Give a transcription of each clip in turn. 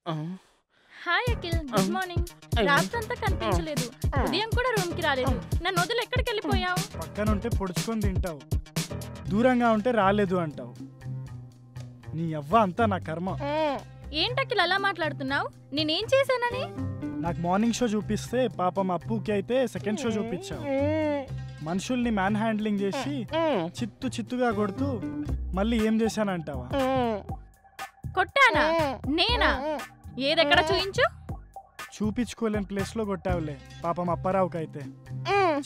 Hi Akhil, good morning. రాత్రంతా కనిపించలేదు, ఉదయం కూడా రూమ్ కి రాలేదు. నన్ను వదిలి ఎక్కడికి వెళ్ళిపోయావు? పక్కన ఉంటే పొడుచుకొని తింటావు, దూరంగా ఉంటే రాలేదు అంటావు. నీ అవ్వ అంతా నా కర్మ. ఏంటి అఖిల్ అలా మాట్లాడుతున్నావు? నేనేం చేశానని? నాకు మార్నింగ్ షో చూపిస్తే పాపం అప్పుకి అయితే సెకండ్ షో చూపించావు. మనుషుల్ని మ్యాన్ హ్యాండ్లింగ్ చేసి చిత్తుగా కొడుతూ మళ్ళీ ఏం చేశానంటావా? కొట్టానా? నేనా? ఏదెక్కడ చూయించు. చూపించుకోలేని ప్లేస్ లో కొట్టావులే పాపం అప్పారావుకి అయితే.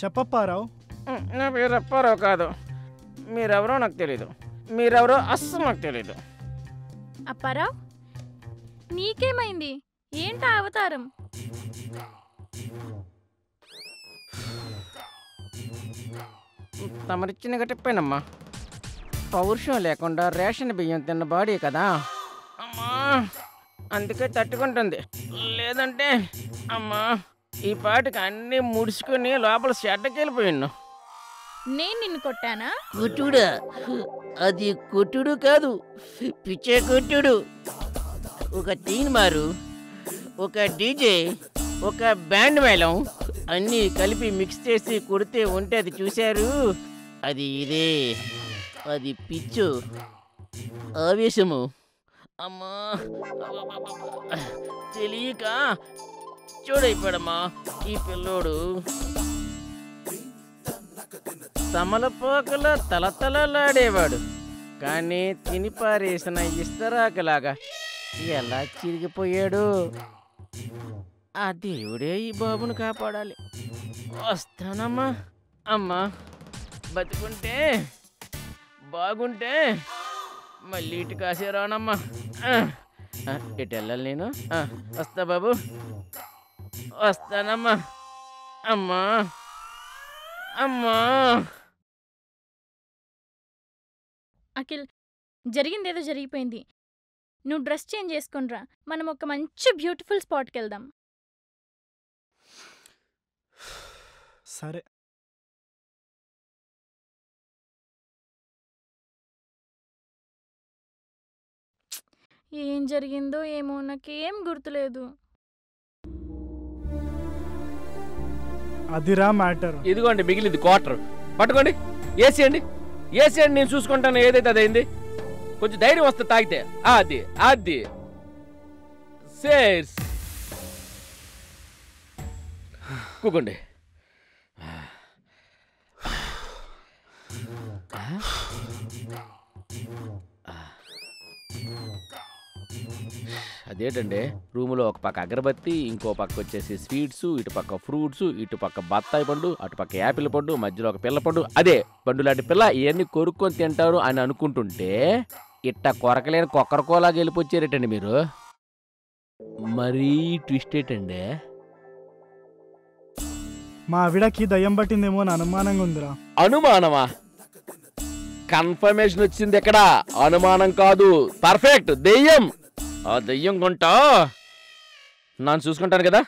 చెప్పప్పారావు. నా పేరు అప్పారావు కాదు. మీరెవరో నాకు తెలీదు. మీరెవరో అస్సలు నాకు తెలీదు. అప్పారావు, నీకేమైంది? ఏంటా అవతారం? తమరిచ్చిన గట్టిపోయినమ్మా. పౌరుషం లేకుండా రేషన్ బియ్యం తిన్న బాడీ కదా అమ్మా, అందుకే తట్టుకుంటుంది. లేదంటే అమ్మా ఈ పాటికి అన్నీ ముడుచుకుని లోపల షెడ్డకి వెళ్ళిపోయినా. నేను నిన్ను కొట్టానా? కొట్టుడా? అది కొట్టుడు కాదు, పిచ్చే కొట్టుడు. ఒక తీన్ మారు, ఒక డీజే, ఒక బ్యాండ్ మేళం అన్నీ కలిపి మిక్స్ చేసి కొడితే ఉంటే అది చూశారు. అది ఇదే, అది పిచ్చు, ఆవేశము. అమ్మా తెలియక చూడైపోయాడమ్మా ఈ పిల్లోడు. తమలపాకుల తలతలలాడేవాడు, కానీ తినిపారేసిన ఇస్తరాకులాగా ఎలా చిరిగిపోయాడు. ఆ దేవుడే ఈ బాబును కాపాడాలి. వస్తానమ్మా. అమ్మా బతుకుంటే బాగుంటే మళ్ళీ ఇటు కాసే రానమ్మా. ఇటు వెళ్ళాలి నేను. వస్తా బాబు, వస్తానమ్మా. అమ్మా అమ్మా. అఖిల్, జరిగిందేదో జరిగిపోయింది. నువ్వు డ్రెస్ చేంజ్ చేసుకునిరా, మనం ఒక మంచి బ్యూటిఫుల్ స్పాట్కి వెళ్దాం. సరే. ఏం జరిగిందో ఏమో, నాకేం గుర్తులేదు. అదిరా మ్యాటర్. ఇదిగోండి మిగిలింది క్వార్టర్, పట్టుకోండి. వేసేయండి వేసేయండి, నేను చూసుకుంటాను. ఏదైతే అదైంది. కొంచెం ధైర్యం వస్తే తాగితే. అది అది సేర్స్ కూకోండి. అదేంటండి, రూములో ఒక పక్క అగరబత్తి, ఇంకో పక్క వచ్చేసి స్వీట్స్, ఇటు పక్క ఫ్రూట్స్, ఇటు పక్క బత్తాయి పండు, అటు పక్క యాపిల్ పండు, మధ్యలో ఒక పిల్ల పండు, అదే పండు లాంటి పిల్ల. ఇవన్నీ కొరుక్కొని తింటారు అని అనుకుంటుంటే ఇట్ట కొరకలేని కొక్కరకోలాగా వెళ్ళిపోచ్చారేటండి మీరు. మరీ ట్విస్ట్ ఏంటండి? మా ఆవిడకి దయ్యం పట్టిందేమో అని అనుమానంగా ఉందిరా. అనుమానమా? కన్ఫర్మేషన్ వచ్చింది ఎక్కడ? అనుమానం కాదు, పర్ఫెక్ట్ దెయ్యం. ఆ దెయ్యం కొంటా నన్ను చూసుకుంటాను కదా,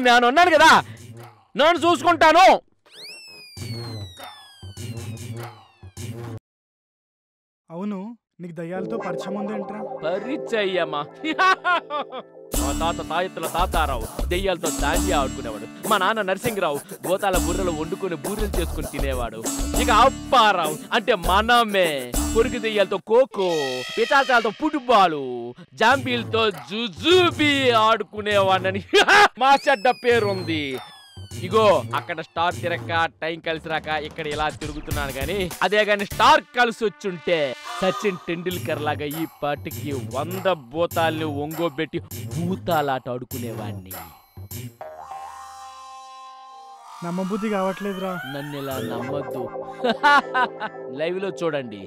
నేను ఉన్నాను కదా, నన్ను చూసుకుంటాను. అవును, నీకు దయ్యాలతో పరిచయం ఉందేంట్రా? పరిచయమా? మా తాత తాయెత్తుల తాతారావు దెయ్యాలతో దాండియా ఆడుకునేవాడు. మా నాన్న నరసింగరావు గోతాల బుర్రలు వండుకొని బూరెలు చేసుకుని తినేవాడు. ఇక అప్పారావు అంటే మనమే పొరుగు దెయ్యాలతో ఖోఖో, పిచాచాలతో ఫుట్బాలు, జాంబీలతో జుజుబీ ఆడుకునేవాడని మా చెడ్డ పేరుంది. ఇగో అక్కడ స్టార్ తిరక్క టైం కలిసి రాక ఇక్కడ ఇలా తిరుగుతున్నాను గాని, అదే గాని స్టార్ కలిసి వచ్చుంటే సచిన్ టెండూల్కర్ లాగా ఈ పాటికి 100 భూతాల్ని ఒంగోబెట్టి భూతాలాట ఆడుకునేవాడిని. నమ్మబుద్ధి కావట్లేదురా. నన్ను ఇలా నమ్మద్దు. లైవ్ లో చూడండి.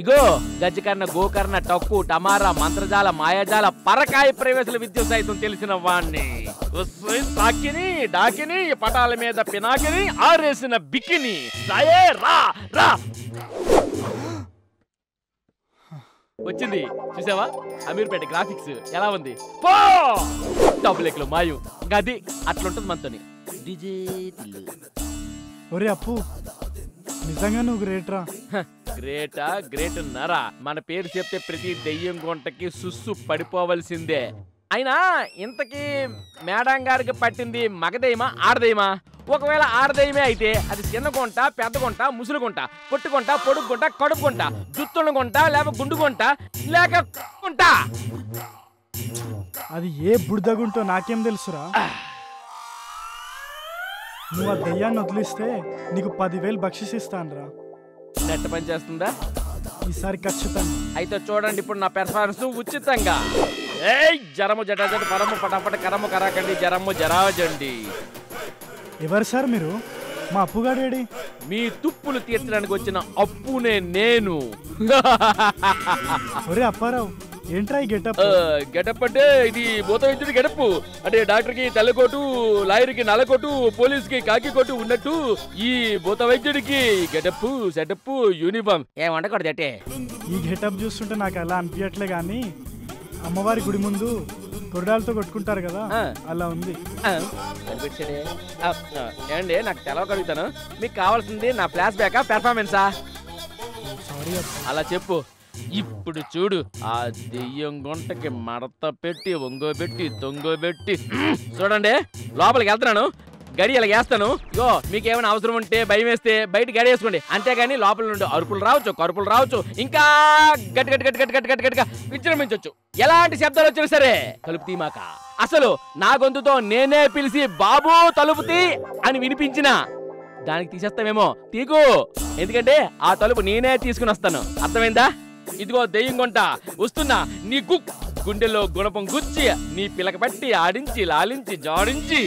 ఇగో గజకర్ణ, గోకర్ణ, టక్కు, టమారా, మంత్రజాల, మాయాజాల, పరకాయ ప్రవేశల విద్య సైతం తెలిసిన వాణ్ణి. సాకిని డాకిని, పటాల మీద పినాకిని, ఆరేసిన బికిని. రా రా వచ్చింది చూసావా? అమీర్పేట గ్రాఫిక్స్ ఎలా ఉంది? పో డబ్బులెక్కలు మాయం. గది అట్లుంటది మనతోని. ఒరే అప్పు, నిజంగా నువ్వు గ్రేట్రా. గ్రేటా? గ్రేట్ నరా? మన పేరు చెప్తే ప్రతి దెయ్యం గుంటకి సుస్సు పడిపోవలసిందే. అయినా ఇంతకీ మేడం గారికి పట్టింది మగదయ్యమా ఆడదయ్యమా? ఒకవేళ ఆడదయ్యమే అయితే అది చిన్న గుంట, పెద్ద గుంట, ముసులు గుంట, పొట్టు గుంట, పొడుగు గుంట, కడుపు గుంట, జుత్తున్న గుంట, లేక గుండు గుంట, లేక గుంట? అది ఏ బుడిదగుంటో నాకేం తెలుసురా. నువ్వు ఆ దెయ్యాన్ని వదిలిస్తే నీకు 10,000 బక్షిస్ ఇస్తానురా. నెట్ పని చేస్తుందా? ఈసారి ఖచ్చితంగా. అయితే చూడండి ఇప్పుడు నా పెర్ఫార్మెన్స్ ఉచితంగా. ఏయ్ జరము జటాజట పరము పటాపట కరము కరాకండి జరము జరాజండి. ఎవరు సార్ మీరు? మా అప్పుగాడేడి? మీ తుప్పులు తీర్చడానికి వచ్చిన అప్పునే నేను. ఒరే అప్పారావు, ఏంట్రా ఈ గెటప్? గెటప్ అంటే ఇది భూత వైద్యుడి గెటప్. అంటే డాక్టర్కి తెల్లకోటు, లాయర్కి నల్లకోటు, పోలీస్కి కాకి కోటు ఉన్నట్టు ఈ భూత వైద్యుడికి గెటప్, సెటప్, యూనిఫామ్ ఏం వండకూడదు. అంటే ఈ గెటప్ చూస్తుంటే నాకు అలా అనిపించట్లే కానీ అమ్మవారి గుడి ముందు కొరడాలతో కొట్టుకుంటారు కదా, అలా ఉంది. ఏమండి నాకు తెలవగలుగుతాను. మీకు కావాల్సింది నా ఫ్లాష్ బ్యాకా పెర్ఫార్మెన్సా? సారీ అలా చెప్పు. ఇప్పుడు చూడు, ఆ దెయ్యం గుంటకి మడత పెట్టి ఒంగోబెట్టి తొంగోబెట్టి చూడండి. లోపలికి వెళ్తున్నాను, గడి ఇలా వేస్తాను. ఇగో మీకేమైనా అవసరం ఉంటే భయం వేస్తే బయట గడి వేసుకోండి. అంతేగాని లోపల నుండి అరుపులు రావచ్చు, కరుపులు రావచ్చు, ఇంకా గట్టి గట్టి గట్టి గట్టి గట్టి గట్టి గట్టిగా విజృంభించవచ్చు. ఎలాంటి శబ్దాలు వచ్చినా సరే తలుపు తీమాక. అసలు నా గొంతుతో నేనే పిలిచి బాబు తలుపు తీ అని వినిపించిన దానికి తీసేస్తామేమో. తీకు, ఎందుకంటే ఆ తలుపు నేనే తీసుకుని వస్తాను. అర్థమైందా? ఇదిగో దెయ్యం గుంట వస్తున్నా. నీ గుండెల్లో గుణపం గుచ్చి నీ పిలక పట్టి ఆడించి లాలించి జాడించి